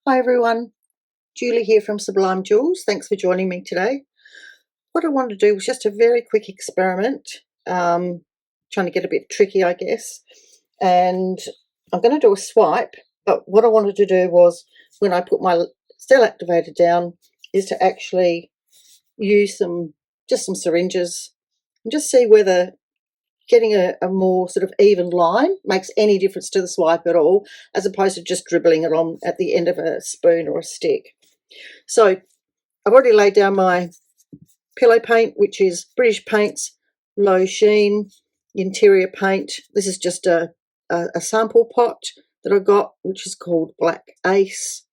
Hi everyone, Julie here from Sublime Jewels. Thanks for joining me today. What I wanted to do was just a very quick experiment, trying to get a bit tricky I guess, and I'm going to do a swipe, but what I wanted to do was when I put my cell activator down is to actually use just some syringes and just see whether getting a more sort of even line makes any difference to the swipe at all, as opposed to just dribbling it on at the end of a spoon or a stick. So I've already laid down my pillow paint, which is British Paints Low Sheen Interior Paint. This is just a sample pot that I got, which is called Black Ace.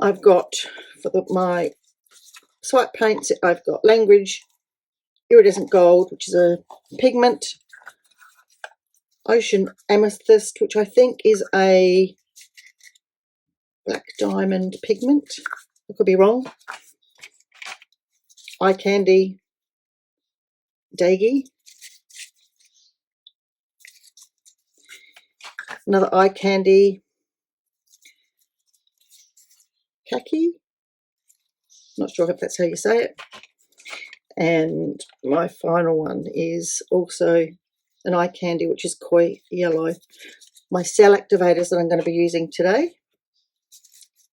I've got, for my swipe paints, I've got Langridge Iridescent Gold, which is a pigment, Ocean Amethyst, which I think is a black diamond pigment. I could be wrong. Candy Daigi. Another Candy Kaki. Not sure if that's how you say it. And my final one is also an Candy, which is koi yellow. My cell activators that I'm going to be using today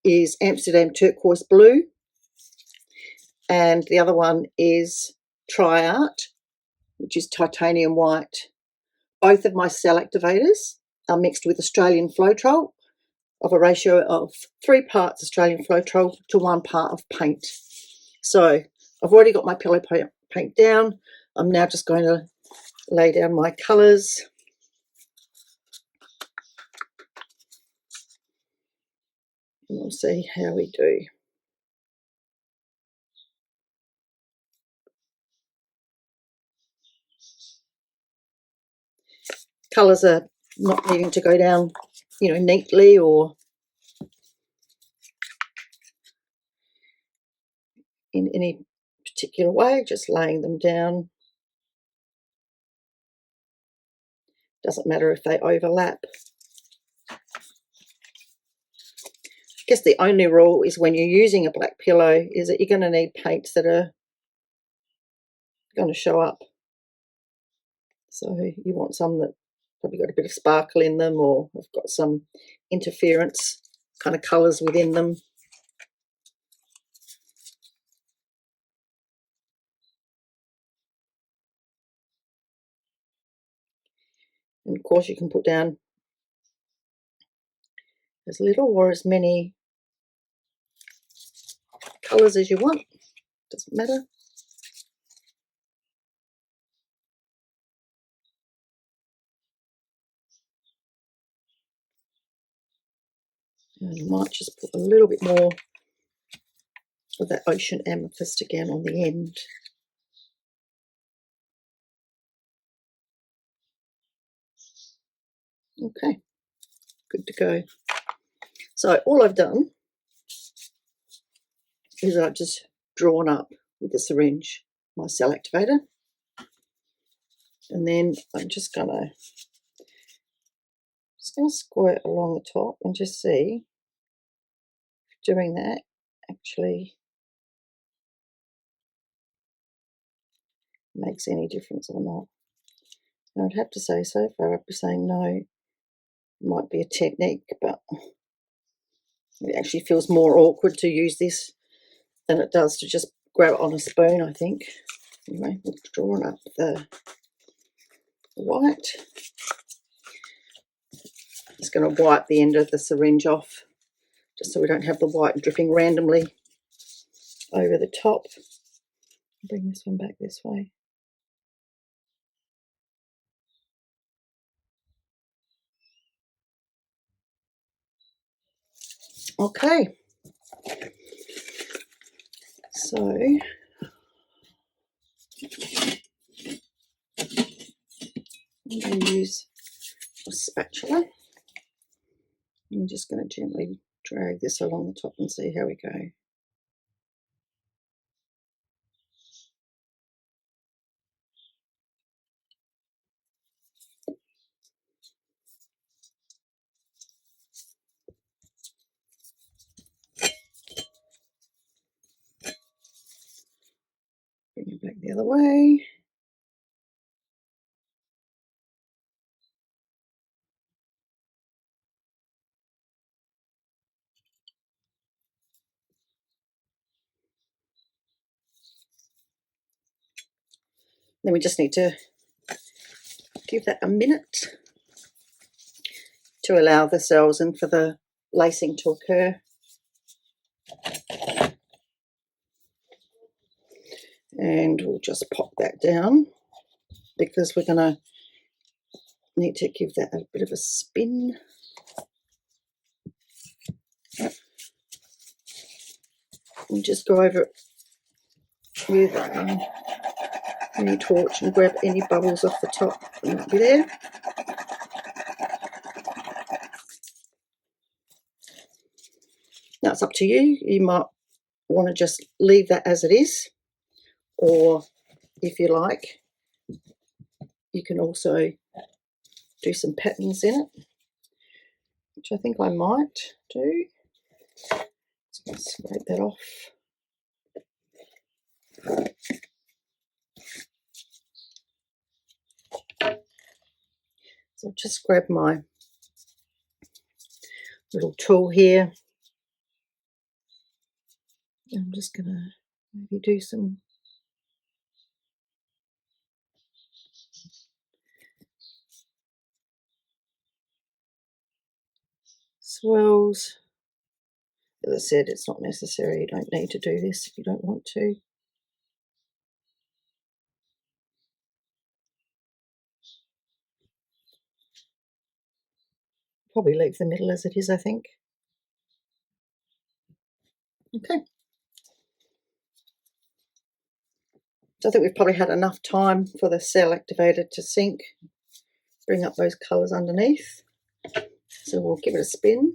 is Amsterdam Turquoise Blue, and the other one is Tri-Art, which is titanium white. Both of my cell activators are mixed with Australian Floetrol of a ratio of 3 parts Australian Floetrol to 1 part of paint. So I've already got my pillow paint down. I'm now just going to lay down my colours. And we'll see how we do. Colours are not needing to go down, neatly or in any particular way, just laying them down. Doesn't matter if they overlap. I guess the only rule is when you're using a black pillow is that you're going to need paints that are going to show up. So you want some that probably got a bit of sparkle in them, or have got some interference kind of colours within them. And of course you can put down as little or as many colours as you want, doesn't matter. And you might just put a little bit more of that Ocean Amethyst again on the end. Okay, good to go. So all I've done is I've just drawn up with the syringe my cell activator, and then I'm just gonna squirt along the top and just see if doing that actually makes any difference or not. Now, I'd have to say so far I'd be saying no. It might be a technique, but it actually feels more awkward to use this than it does to just grab it on a spoon, I think. Anyway, we're drawing up the white. Just going to wipe the end of the syringe off, just so we don't have the white dripping randomly over the top. Bring this one back this way. Okay, so I'm going to use a spatula. I'm just going to gently drag this along the top and see how we go. other way. Then we just need to give that a minute to allow the cells and for the lacing to occur. And we'll just pop that down because we're going to need to give that a bit of a spin. And just go over it with any torch and grab any bubbles off the top that might be there. Now it's up to you. You might want to just leave that as it is, or if you like, you can also do some patterns in it, which I think I might do. Let's scrape that off. So I'll just grab my little tool here. I'm just going to maybe do some swirls. As I said, it's not necessary. You don't need to do this if you don't want to. Probably leave the middle as it is, I think. Okay. So I think we've probably had enough time for the cell activator to sink, bring up those colours underneath. So we'll give it a spin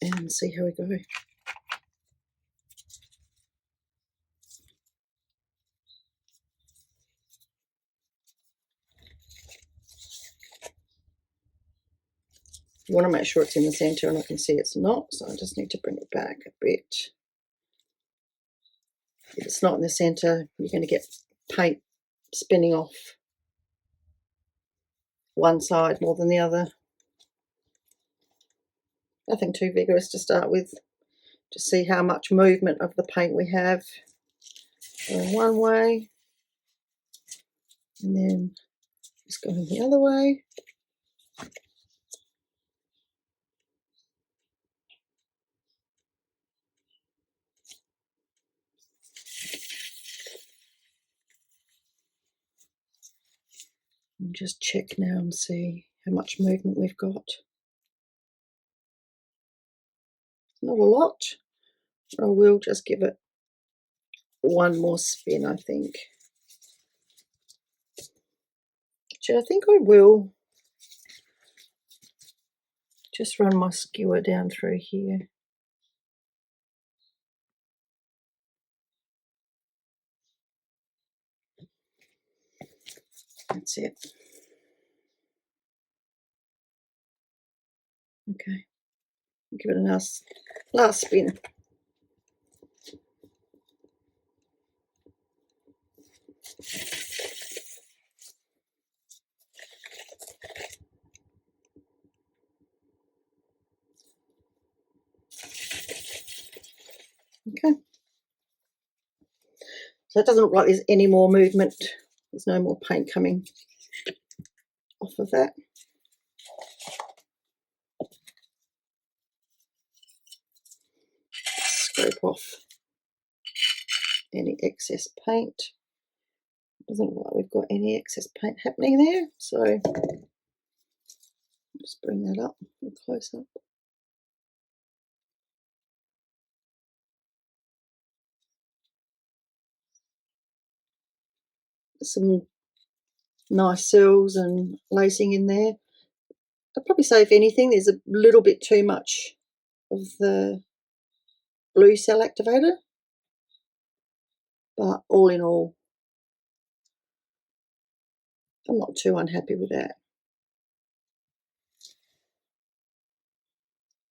and see how we go. You want to make sure it's in the centre, and I can see it's not, so I just need to bring it back a bit. If it's not in the centre, you're going to get paint spinning off one side more than the other. Nothing too vigorous to start with. Just see how much movement of the paint we have. Going one way, and then just going the other way. And just check now and see how much movement we've got. Not a lot. I will just give it one more spin, I think. Actually, I think I will just run my skewer down through here. That's it. Okay, give it a nice last spin. Okay. So it doesn't look like there's any more movement. There's no more paint coming off of that. Scrape off any excess paint. Doesn't look like we've got any excess paint happening there, so just bring that up and close up. Some nice cells and lacing in there. I'd probably say, if anything, there's a little bit too much of the blue cell activator, but all in all, I'm not too unhappy with that.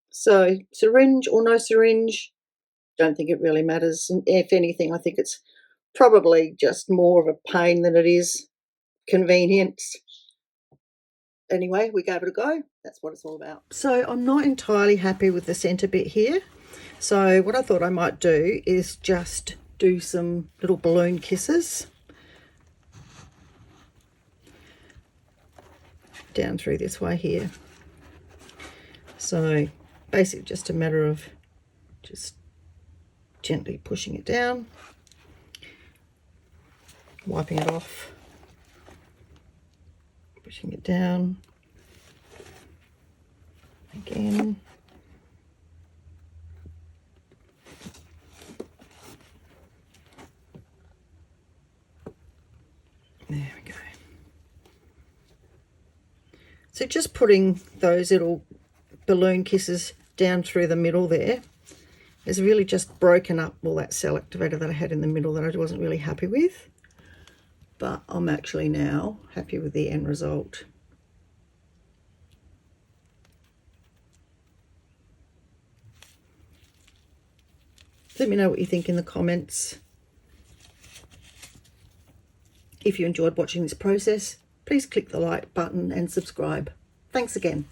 So syringe or no syringe, don't think it really matters. And if anything, I think it's probably just more of a pain than it is convenience. Anyway, we gave it a go. That's what it's all about. So I'm not entirely happy with the centre bit here. So what I thought I might do is just do some little balloon kisses down through this way here. So basically just a matter of just gently pushing it down, wiping it off, pushing it down again. There we go. So just putting those little balloon kisses down through the middle there has really just broken up all that cell activator that I had in the middle that I wasn't really happy with. But I'm actually now happy with the end result. Let me know what you think in the comments. If you enjoyed watching this process, please click the like button and subscribe. Thanks again.